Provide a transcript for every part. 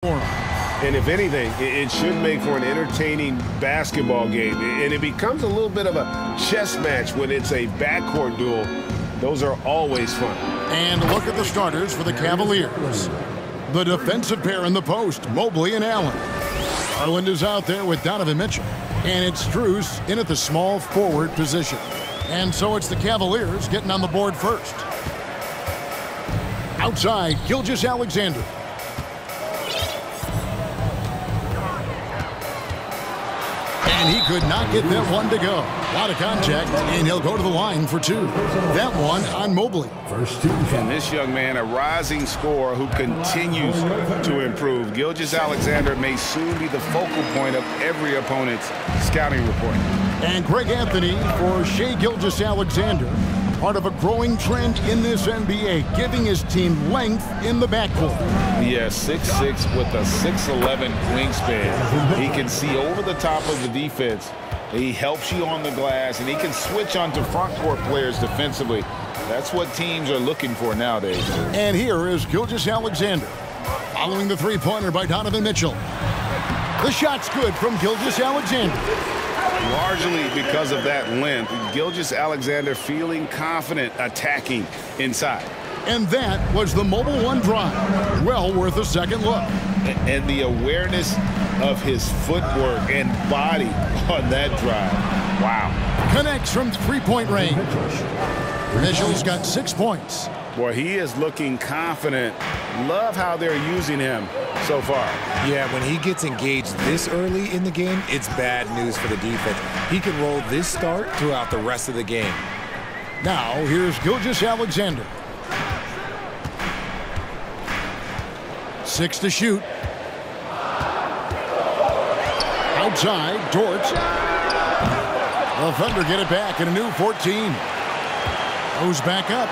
And if anything, it should make for an entertaining basketball game. And it becomes a little bit of a chess match when it's a backcourt duel. Those are always fun. And look at the starters for the Cavaliers. The defensive pair in the post, Mobley and Allen. Garland is out there with Donovan Mitchell. And it's Strus in at the small forward position. And so it's the Cavaliers getting on the board first. Outside, Gilgeous-Alexander. And he could not get that one to go. A lot of contact, and he'll go to the line for two. That one on Mobley. And this young man, a rising scorer who continues to improve. Gilgeous-Alexander may soon be the focal point of every opponent's scouting report. And Greg Anthony for Shai Gilgeous-Alexander. Part of a growing trend in this NBA, giving his team length in the backcourt. Yes, 6'6" with a 6'11" wingspan. He can see over the top of the defense. He helps you on the glass, and he can switch onto front court players defensively. That's what teams are looking for nowadays. And here is Gilgeous-Alexander. Following the three-pointer by Donovan Mitchell. The shot's good from Gilgeous-Alexander. Largely because of that length, Gilgeous-Alexander feeling confident attacking inside. And that was the Mobile One drive. Well worth a second look. And the awareness of his footwork and body on that drive. Wow. Connects from three-point range. Mitchell's got 6 points. Boy, he is looking confident. Love how they're using him so far. Yeah, when he gets engaged this early in the game, it's bad news for the defense. He can roll this start throughout the rest of the game. Now, here's Gilgeous-Alexander. 6 to shoot. Outside, Dort. The Thunder get it back in a new 14. Goes back up.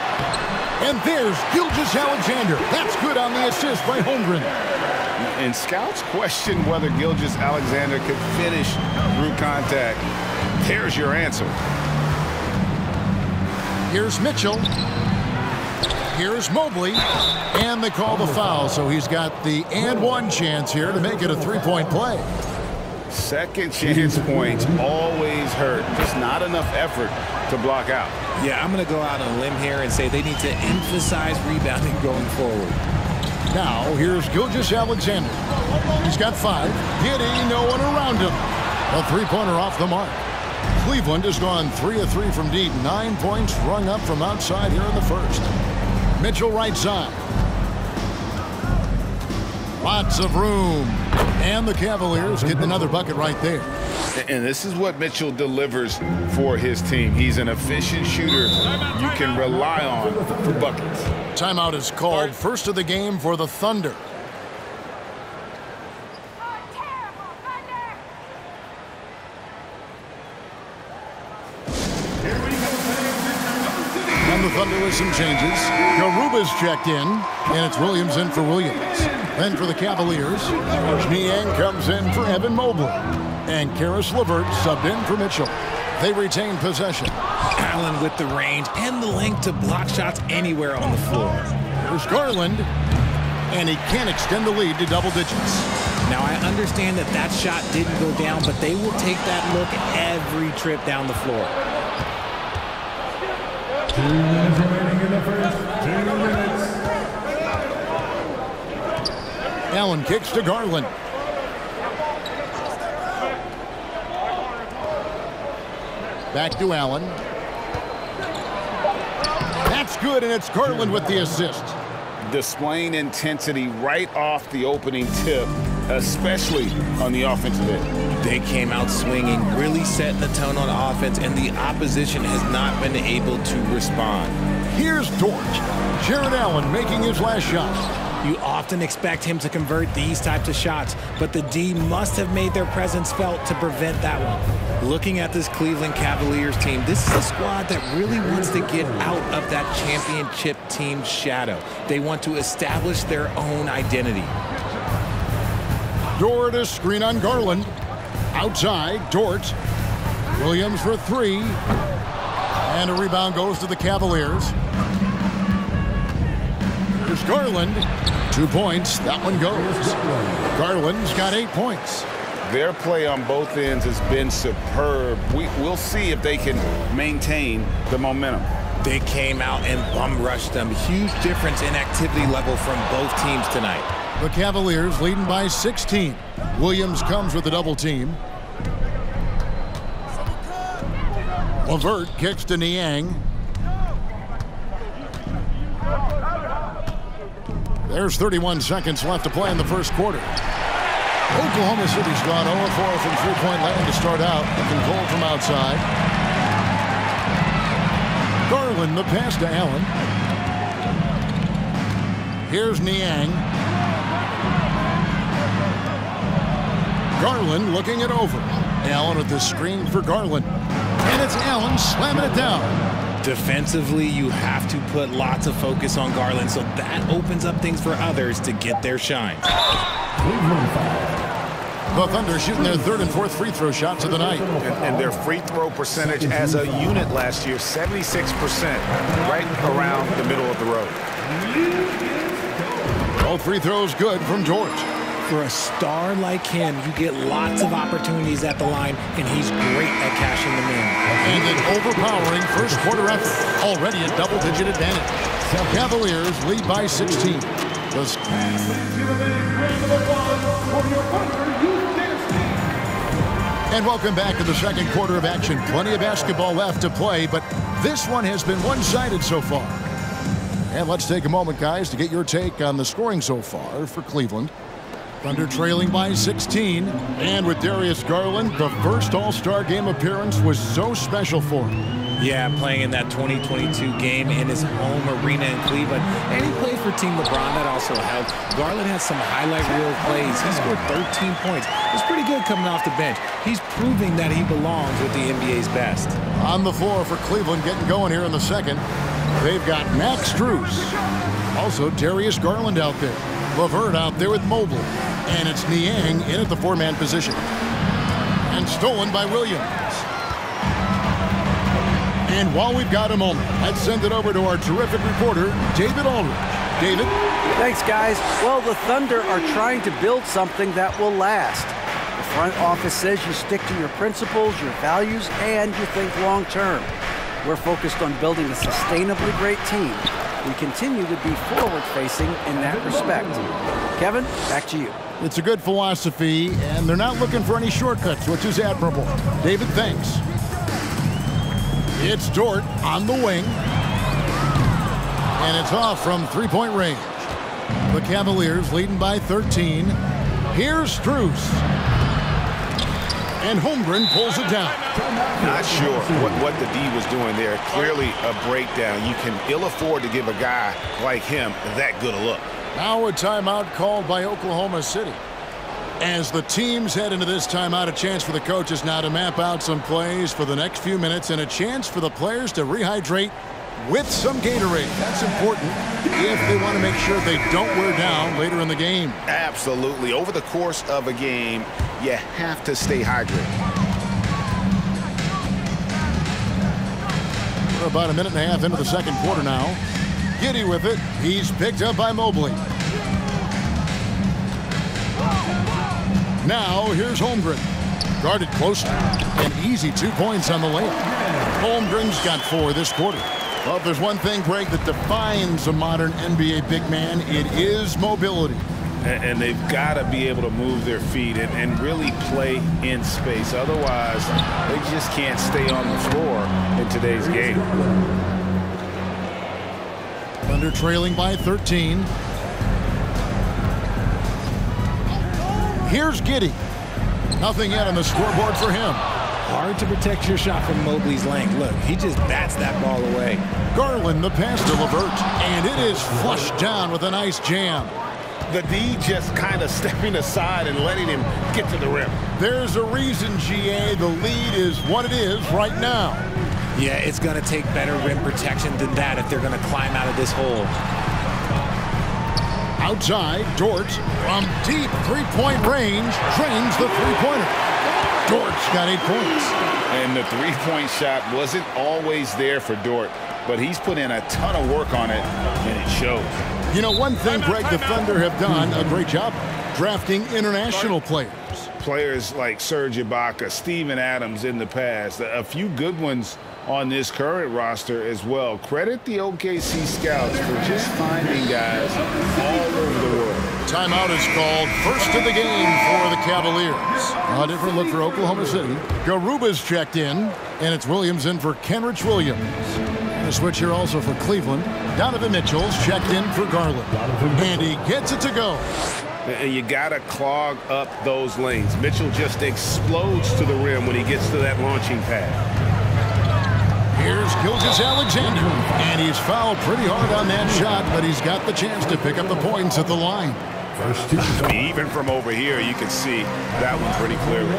And there's Gilgeous-Alexander. That's good on the assist by Holmgren. And scouts question whether Gilgeous-Alexander could finish through contact. There's your answer. Here's Mitchell. Here's Mobley. And they call the foul, so he's got the and one chance here to make it a three-point play. Second chance points always hurt. Just not enough effort to block out. Yeah, I'm going to go out on a limb here and say they need to emphasize rebounding going forward. Now, here's Gilgeous-Alexander. He's got 5. Getting no one around him. A three-pointer off the mark. Cleveland has gone 3 of 3 from deep. 9 points rung up from outside here in the first. Mitchell right side. Lots of room. And the Cavaliers getting another bucket right there. And this is what Mitchell delivers for his team. He's an efficient shooter you can rely on for buckets. Timeout is called. First of the game for the Thunder. And the Thunder with some changes. Garuba's checked in, and it's Williams in for Williams. Then for the Cavaliers, Niang comes in for Evan Mobley. And Karis LeVert subbed in for Mitchell. They retain possession. Allen with the range and the length to block shots anywhere on the floor. There's Garland. And he can't extend the lead to double digits. Now, I understand that that shot didn't go down, but they will take that look every trip down the floor. 2 minutes remaining in the first. 2 minutes. Allen kicks to Garland. Back to Allen. That's good, and it's Garland with the assist. Displaying intensity right off the opening tip, especially on the offensive end. They came out swinging, really setting the tone on offense, and the opposition has not been able to respond. Here's Dort. Jared Allen making his last shot. You often expect him to convert these types of shots, but the D must have made their presence felt to prevent that one. Looking at this Cleveland Cavaliers team, this is a squad that really wants to get out of that championship team shadow. They want to establish their own identity. Dort a screen on Garland. Outside, Dort. Williams for 3. And a rebound goes to the Cavaliers. Here's Garland. 2 points. That one goes. Garland's got 8 points. Their play on both ends has been superb. We'll see if they can maintain the momentum. They came out and bum rushed them. Huge difference in activity level from both teams tonight. The Cavaliers leading by 16. Williams comes with a double team. LeVert kicks to Niang. There's 31 seconds left to play in the first quarter. Oklahoma City's gone 0-4 from three-point land to start out. Control from outside. Garland the pass to Allen. Here's Niang. Garland looking it over. Allen with the screen for Garland. And it's Allen slamming it down. Defensively, you have to put lots of focus on Garland, so that opens up things for others to get their shine. The Thunder shooting their third and fourth free throw shots of the night. And their free throw percentage as a unit last year, 76%, right around the middle of the road. Both free throws good from George. For a star like him, you get lots of opportunities at the line, and he's great at cashing them in. And an overpowering first quarter effort. Already a double-digit advantage. The Cavaliers lead by 16. And welcome back to the second quarter of action. Plenty of basketball left to play, but this one has been one-sided so far. And let's take a moment, guys, to get your take on the scoring so far for Cleveland. Thunder trailing by 16. And with Darius Garland, the first All-Star game appearance was so special for him. Yeah, playing in that 2022 game in his home arena in Cleveland. And he played for Team LeBron. That also helped. Garland had some highlight reel plays. He scored 13 points. It was pretty good coming off the bench. He's proving that he belongs with the NBA's best. On the floor for Cleveland getting going here in the second. They've got Max Strus. Also Darius Garland out there. LeVert out there with Mobley. And it's Niang in at the four-man position. And stolen by Williams. And while we've got a moment, let's send it over to our terrific reporter, David Aldridge. David? Thanks, guys. Well, the Thunder are trying to build something that will last. The front office says you stick to your principles, your values, and you think long-term. We're focused on building a sustainably great team. We continue to be forward-facing in that respect. Kevin, back to you. It's a good philosophy, and they're not looking for any shortcuts, which is admirable. David, thanks. It's Dort on the wing. And it's off from three-point range. The Cavaliers leading by 13. Here's Strus. And Holmgren pulls it down. Not sure what the D was doing there. Clearly a breakdown. You can ill afford to give a guy like him that good a look. Now a timeout called by Oklahoma City. As the teams head into this timeout, a chance for the coaches now to map out some plays for the next few minutes and a chance for the players to rehydrate with some Gatorade. That's important if they want to make sure they don't wear down later in the game. Absolutely. Over the course of a game, you have to stay hydrated. We're about a minute and a half into the second quarter now. Giddy with it. He's picked up by Mobley. Now here's Holmgren. Guarded closely. An easy 2 points on the layup. Holmgren's got 4 this quarter. Well, if there's one thing, Greg, that defines a modern NBA big man, it is mobility. And they've got to be able to move their feet and really play in space. Otherwise, they just can't stay on the floor in today's game. Thunder trailing by 13. Here's Giddy. Nothing yet on the scoreboard for him. Hard to protect your shot from Mobley's length. Look, he just bats that ball away. Garland the pass to LeVert. And it is flushed down with a nice jam. The D just kind of stepping aside and letting him get to the rim. There's a reason, GA, the lead is what it is right now. Yeah, it's going to take better rim protection than that if they're going to climb out of this hole. Outside, Dort from deep three-point range drains the three-pointer. Dort's got 8 points. And the three-point shot wasn't always there for Dort. but he's put in a ton of work on it, and it shows. You know, one thing Greg, the Thunder have done a great job drafting international players. Players like Serge Ibaka, Steven Adams in the past, a few good ones on this current roster as well. Credit the OKC scouts for just finding guys all over the world. Timeout is called. First of the game for the Cavaliers. A different look for Oklahoma City. Garuba's checked in, and it's Williams in for Kenrich Williams. A switch here also for Cleveland. Donovan Mitchell's checked in for Garland. And he gets it to go. And you got to clog up those lanes. Mitchell just explodes to the rim when he gets to that launching pad. Here's Gilgeous-Alexander, and he's fouled pretty hard on that shot, but he's got the chance to pick up the points at the line. I mean, even from over here, you can see that one pretty clearly.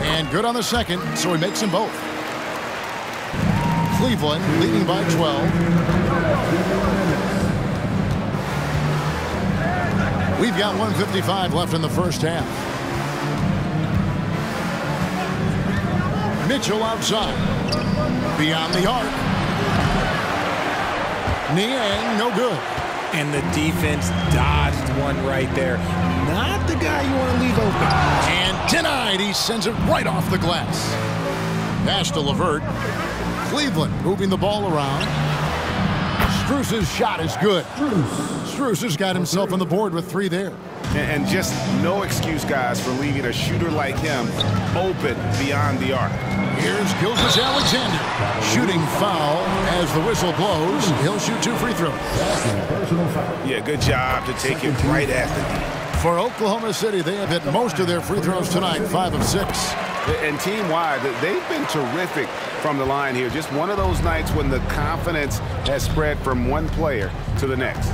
And good on the second, so he makes them both. Cleveland leading by 12. We've got 1:55 left in the first half. Mitchell outside. Beyond the arc. Niang, no good. And the defense dodged one right there. Not the guy you want to leave open. And denied. He sends it right off the glass. Pass to LeVert. Cleveland moving the ball around. Strus's shot is good. Strus has got himself on the board with 3 there. And just no excuse, guys, for leaving a shooter like him open beyond the arc. Here's Gilgeous-Alexander. Shooting foul as the whistle blows. He'll shoot 2 free throws. Yeah, good job to take it right at the knee. For Oklahoma City, they have hit most of their free throws tonight, 5 of 6. And team-wide, they've been terrific from the line here. Just one of those nights when the confidence has spread from one player to the next.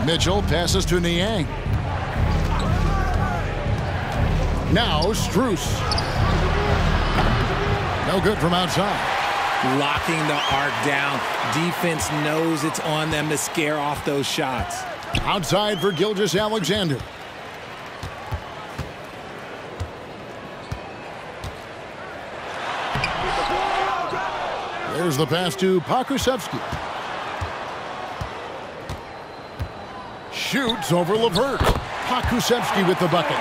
Mitchell passes to Niang. Now Strus. No good from outside. Locking the arc down. Defense knows it's on them to scare off those shots. Outside for Gilgeous-Alexander. There's the pass to Pokusevski. Shoots over LeVert. Pokusevski with the bucket.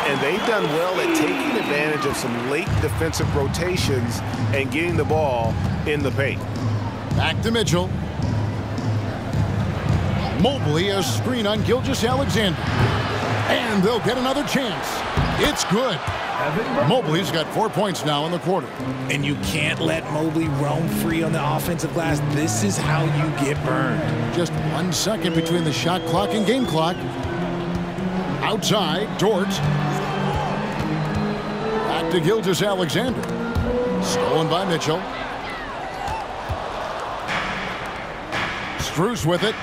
And they've done well at taking advantage of some late defensive rotations and getting the ball in the paint. Back to Mitchell. Mobley, a screen on Gilgeous-Alexander. And they'll get another chance. It's good. Mobley's got 4 points now in the quarter. And you can't let Mobley roam free on the offensive glass. This is how you get burned. Just 1 second between the shot clock and game clock. Outside, Dort. Back to Gilgeous-Alexander. Stolen by Mitchell. Strus with it.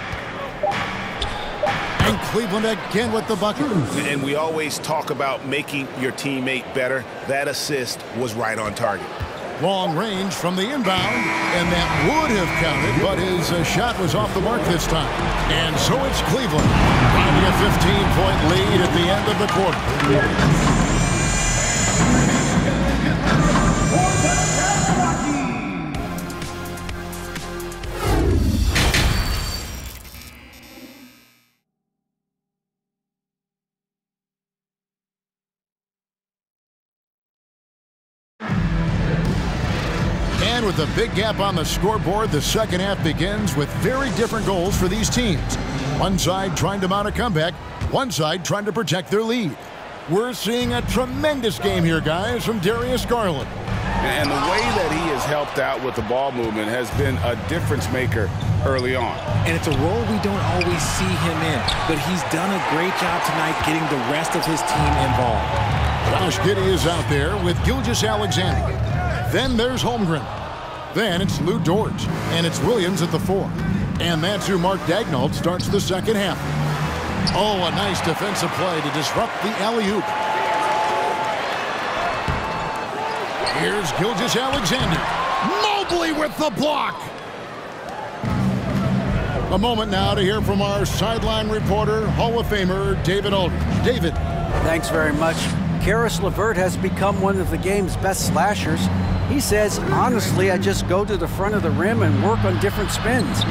And Cleveland again with the bucket. And we always talk about making your teammate better. That assist was right on target. Long range from the inbound, and that would have counted, but his shot was off the mark this time. And so it's Cleveland, finding a 15-point lead at the end of the quarter. And with a big gap on the scoreboard, the second half begins with very different goals for these teams. One side trying to mount a comeback, one side trying to protect their lead. We're seeing a tremendous game here, guys, from Darius Garland. And the way that he has helped out with the ball movement has been a difference maker early on. And it's a role we don't always see him in, but he's done a great job tonight getting the rest of his team involved. Josh Giddey is out there with Gilgeous-Alexander. Then there's Holmgren. Then it's Lou Dort, and it's Williams at the 4. And that's who Mark Daigneault starts the second half. Oh, a nice defensive play to disrupt the alley-oop. Here's Gilgeous-Alexander. Mobley with the block. A moment now to hear from our sideline reporter, Hall of Famer David Aldridge. David. Thanks very much. Caris LeVert has become one of the game's best slashers. He says, honestly, I just go to the front of the rim and work on different spins,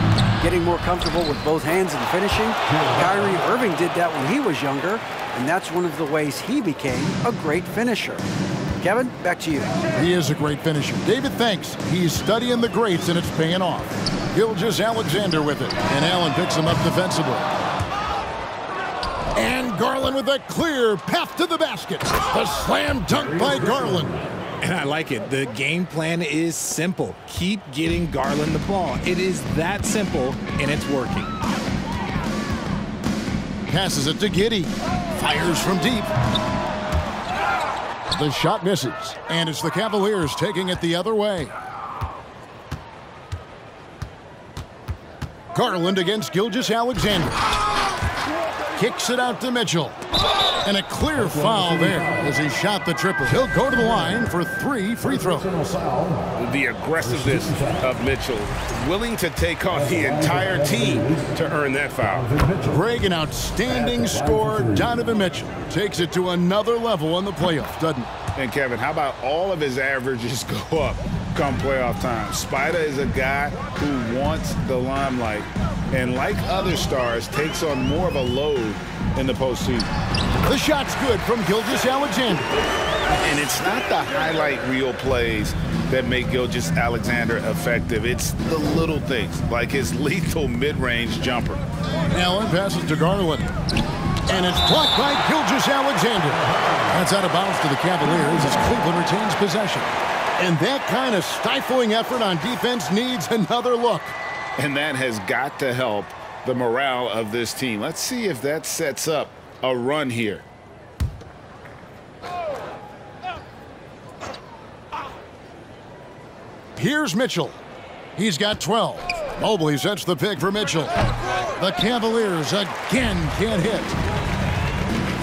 getting more comfortable with both hands and finishing. Kyrie Irving did that when he was younger, and that's one of the ways he became a great finisher. Kevin, back to you. He is a great finisher. David, thanks. He's studying the greats, and it's paying off. Gilgeous-Alexander with it, and Allen picks him up defensively. And Garland with a clear path to the basket. The slam dunk by Garland. And I like it. The game plan is simple. Keep getting Garland the ball. It is that simple, and it's working. Passes it to Giddey. Fires from deep. The shot misses, and it's the Cavaliers taking it the other way. Garland against Gilgeous-Alexander. Kicks it out to Mitchell. And a clear foul there as he shot the triple. He'll go to the line for 3 free throws. The aggressiveness of Mitchell, willing to take on the entire team to earn that foul. Greg, an outstanding scorer. Donovan Mitchell takes it to another level in the playoffs, doesn't he? And Kevin, how about all of his averages go up come playoff time? Spider is a guy who wants the limelight, and like other stars, takes on more of a load in the postseason. The shot's good from Gilgeous-Alexander. And it's not the highlight reel plays that make Gilgeous-Alexander effective. It's the little things, like his lethal mid-range jumper. Allen passes to Garland. And it's blocked by Gilgeous-Alexander. That's out of bounds to the Cavaliers as Cleveland retains possession. And that kind of stifling effort on defense needs another look. And that has got to help the morale of this team. Let's see if that sets up a run here. Here's Mitchell. He's got 12. Mobley sets the pick for Mitchell. The Cavaliers again can't hit.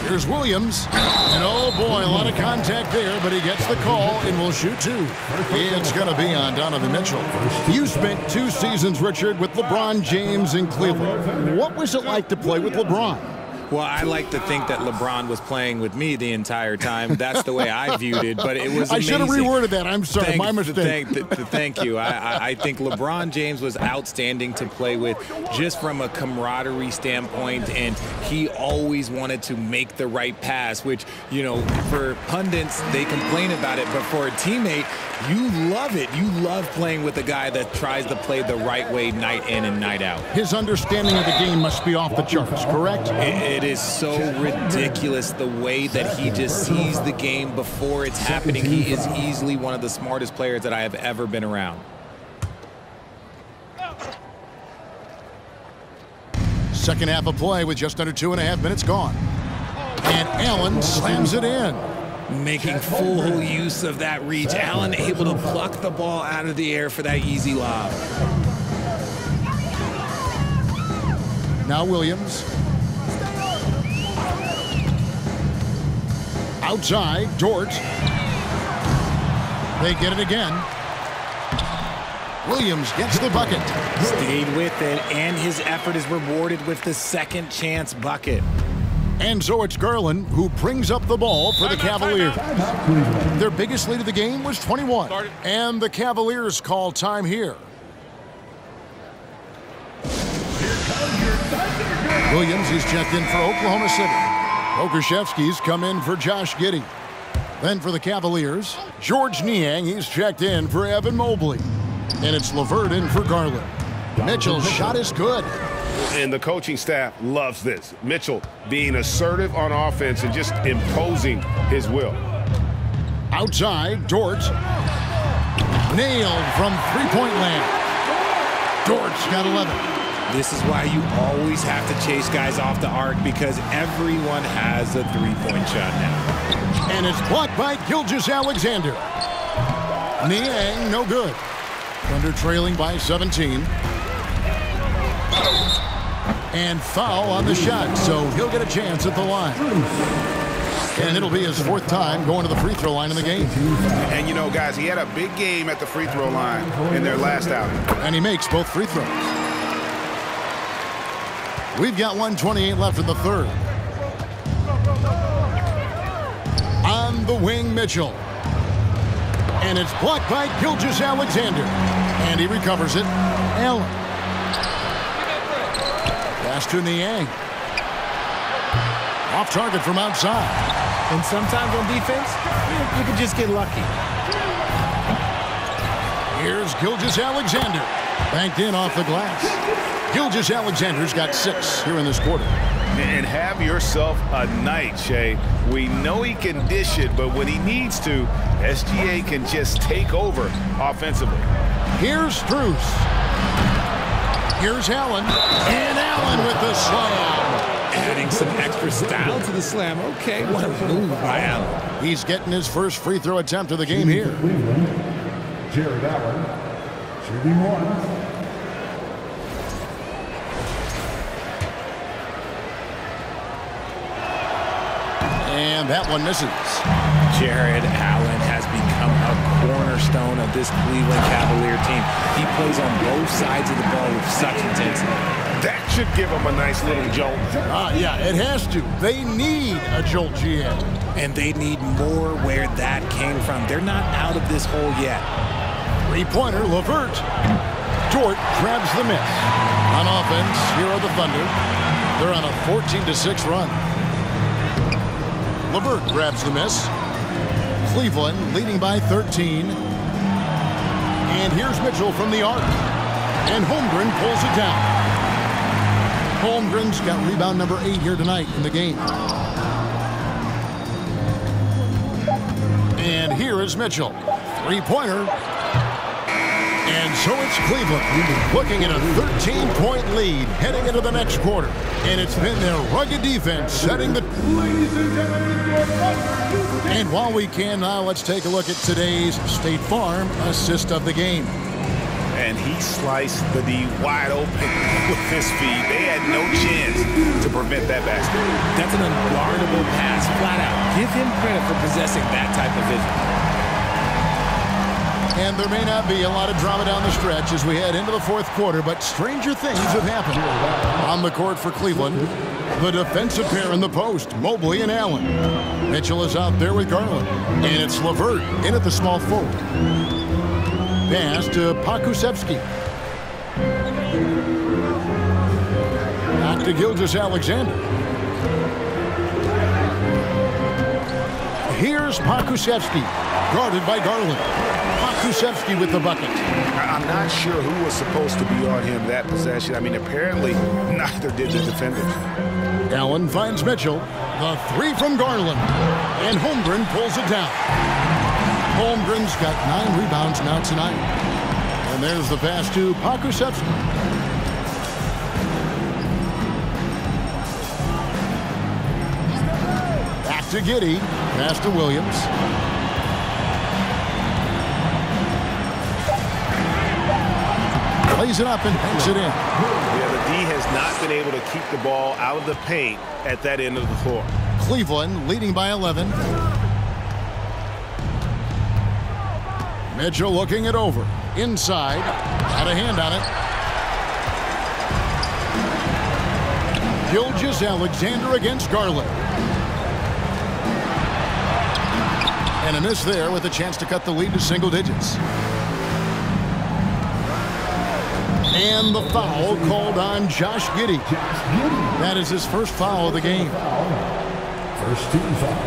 Here's Williams. And oh boy, a lot of contact there, but he gets the call and will shoot 2. It's going to be on Donovan Mitchell. You spent 2 seasons, Richard, with LeBron James in Cleveland. What was it like to play with LeBron? Well, I like to think that LeBron was playing with me the entire time. That's the way I viewed it, but it was amazing. I should have reworded that. I'm sorry, my mistake. Thank you. I think LeBron James was outstanding to play with just from a camaraderie standpoint, and he always wanted to make the right pass, which, you know, for pundits, they complain about it, but for a teammate, you love it. You love playing with a guy that tries to play the right way night in and night out. His understanding of the game must be off the charts, correct? It is so ridiculous the way that he just sees the game before it's happening. He is easily one of the smartest players that I have ever been around. Second half of play with just under 2.5 minutes gone. And Allen slams it in. Making full use of that reach. Allen able to pluck the ball out of the air for that easy lob. Now Williams. Outside, Dort. They get it again. Williams gets the bucket. Stayed with it, and his effort is rewarded with the second chance bucket. And so it's Garland who brings up the ball for the Cavaliers. Their biggest lead of the game was 21. And the Cavaliers call time here. Williams is checked in for Oklahoma City. Pokuševski's come in for Josh Giddey. Then for the Cavaliers, George Niang, he's checked in for Evan Mobley. And it's LeVert in for Garland. Mitchell's shot is good. And the coaching staff loves this. Mitchell being assertive on offense and just imposing his will. Outside, Dort. Nailed from three-point land. Dort's got 11. This is why you always have to chase guys off the arc, because everyone has a three-point shot now. And it's blocked by Gilgeous-Alexander. Niang, no good. Thunder trailing by 17. And foul on the shot, so he'll get a chance at the line. And it'll be his 4th time going to the free throw line in the game. And you know, guys, he had a big game at the free throw line in their last outing. And he makes both free throws. We've got 1:28 left in the third. On the wing, Mitchell. And it's blocked by Gilgeous-Alexander. And he recovers it. Allen. Pass to Niang. Off target from outside. And sometimes on defense, you can just get lucky. Here's Gilgeous-Alexander. Banked in off the glass. Gilgeous-Alexander's got 6 here in this quarter. And have yourself a night, Shea. We know he can dish it, but when he needs to, SGA can just take over offensively. Here's Strus. Here's Allen. And Allen with the slam. Adding some extra style to the slam. Okay, what a move by Allen. He's getting his first free throw attempt of the game here. Jared Allen, shooting 1. And that one misses. Jared Allen has become a cornerstone of this Cleveland Cavalier team. He plays on both sides of the ball with such intensity. That should give him a nice little jolt. Yeah, it has to. They need a jolt, GM. And they need more where that came from. They're not out of this hole yet. Three-pointer, LeVert. Dort grabs the miss. On offense, here are the Thunder. They're on a 14-6 run. LeVert grabs the miss. Cleveland leading by 13. And here's Mitchell from the arc. And Holmgren pulls it down. Holmgren's got rebound number 8 here tonight in the game. And here is Mitchell. Three-pointer. And so it's Cleveland looking at a 13-point lead heading into the next quarter. And it's been their rugged defense setting the... And while we can now, let's take a look at today's State Farm assist of the game. And he sliced the D wide open with his feet. They had no chance to prevent that basket. That's an unguardable pass, flat out. Give him credit for possessing that type of vision. And there may not be a lot of drama down the stretch as we head into the fourth quarter, but stranger things have happened. On the court for Cleveland, the defensive pair in the post, Mobley and Allen. Mitchell is out there with Garland. And it's LeVert in at the small forward. Pass to Pokusevski. Back to Gilgeous-Alexander. Here's Pokusevski, guarded by Garland. Pokusevski with the bucket. I'm not sure who was supposed to be on him that possession. I mean, apparently neither did the defenders. Allen finds Mitchell. The three from Garland. And Holmgren pulls it down. Holmgren's got 9 rebounds now tonight. And there's the pass to Pokusevski. Back to Giddey. Pass to Williams. Plays it up and banks it in. Yeah, the D has not been able to keep the ball out of the paint at that end of the floor. Cleveland leading by 11. Mitchell looking it over. Inside. Got a hand on it. Gilgeous-Alexander against Garland. And a miss there with a chance to cut the lead to single digits. And the foul called on Josh Giddey. That is his first foul of the game. First team foul.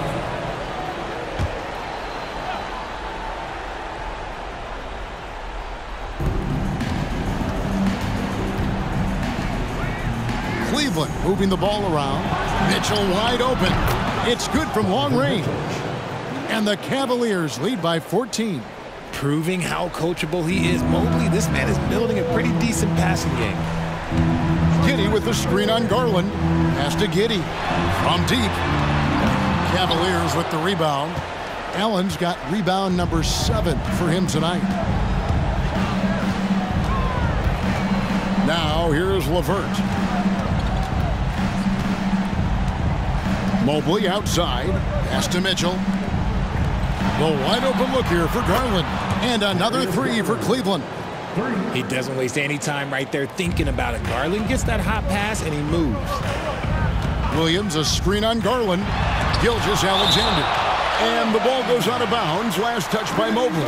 Cleveland moving the ball around. Mitchell wide open. It's good from long range. And the Cavaliers lead by 14. Proving how coachable he is. Mobley, this man is building a pretty decent passing game. Giddey with the screen on Garland. Pass to Giddey from deep. Cavaliers with the rebound. Allen's got rebound number 7 for him tonight. Now here's LeVert. Mobley outside. Pass to Mitchell. The wide open look here for Garland. And another 3 for Cleveland. He doesn't waste any time right there thinking about it. Garland gets that hot pass and he moves. Williams, a screen on Garland. Gilgeous-Alexander. And the ball goes out of bounds. Last touch by Mobley.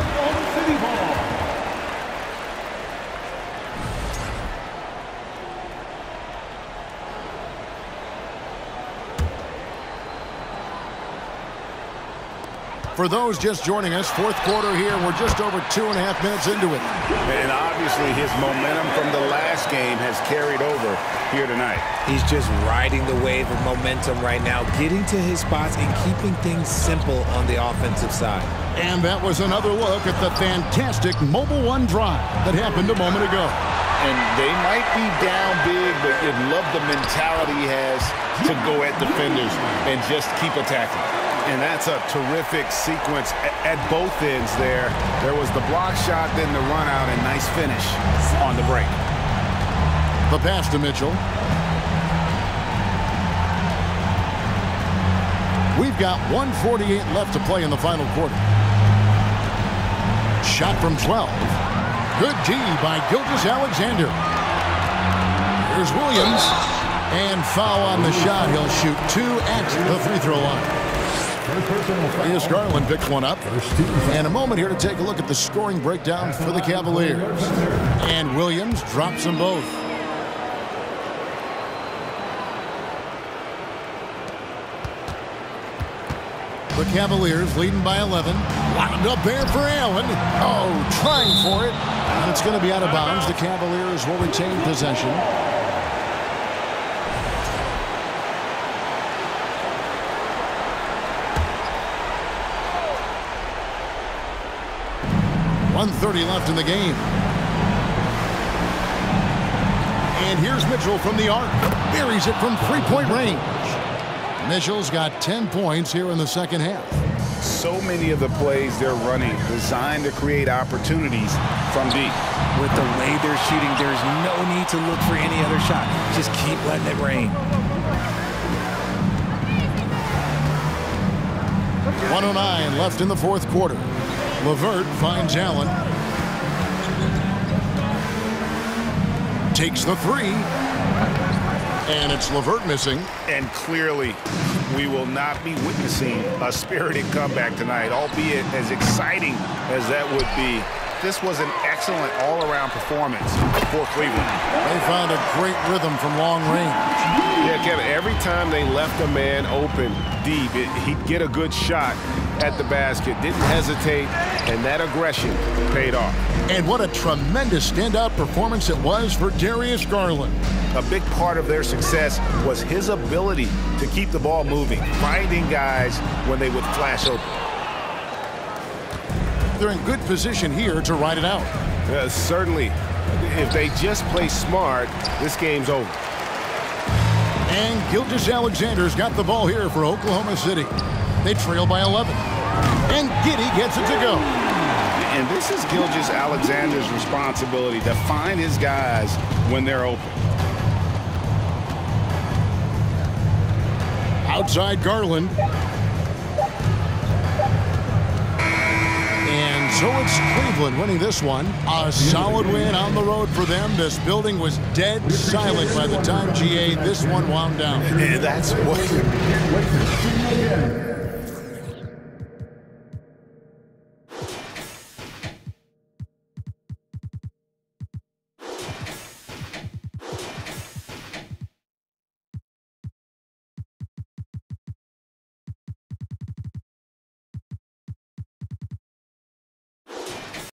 For those just joining us, fourth quarter here. We're just over 2.5 minutes into it. And obviously his momentum from the last game has carried over here tonight. He's just riding the wave of momentum right now, getting to his spots and keeping things simple on the offensive side. And that was another look at the fantastic Mobile One drive that happened a moment ago. And they might be down big, but you love the mentality he has to go at defenders and just keep attacking. And that's a terrific sequence at both ends there. There was the block shot, then the run out, and nice finish on the break. The pass to Mitchell. We've got 1:48 left to play in the final quarter. Shot from 12. Good D by Gilgeous-Alexander. Here's Williams. And foul on the shot. He'll shoot 2 at the free throw line. Here's Garland picks one up. And a moment here to take a look at the scoring breakdown for the Cavaliers. And Williams drops them both. The Cavaliers leading by 11. Lined up there for Allen. Oh, trying for it. And it's going to be out of bounds. The Cavaliers will retain possession. .130 left in the game. And here's Mitchell from the arc. Buries it from three-point range. Mitchell's got 10 points here in the second half. So many of the plays they're running designed to create opportunities from deep. With the way they're shooting, there's no need to look for any other shot. Just keep letting it rain. 1:09 left in the fourth quarter. LeVert finds Allen. Takes the three. And it's LeVert missing. And clearly, we will not be witnessing a spirited comeback tonight, albeit as exciting as that would be. This was an excellent all-around performance for Cleveland. They found a great rhythm from long range. Yeah, Kevin, every time they left a man open deep, he'd get a good shot at the basket, didn't hesitate, and that aggression paid off. And what a tremendous standout performance it was for Darius Garland. A big part of their success was his ability to keep the ball moving, finding guys when they would flash open. They're in good position here to ride it out. Certainly, if they just play smart, this game's over. And Gilgeous-Alexander's got the ball here for Oklahoma City. They trail by 11. And Giddey gets it to go. And this is Gilgeous-Alexander's responsibility to find his guys when they're open. Outside Garland. And so it's Cleveland winning this one. A solid win on the road for them. This building was dead silent by the time, GA, this one wound down. And that's what...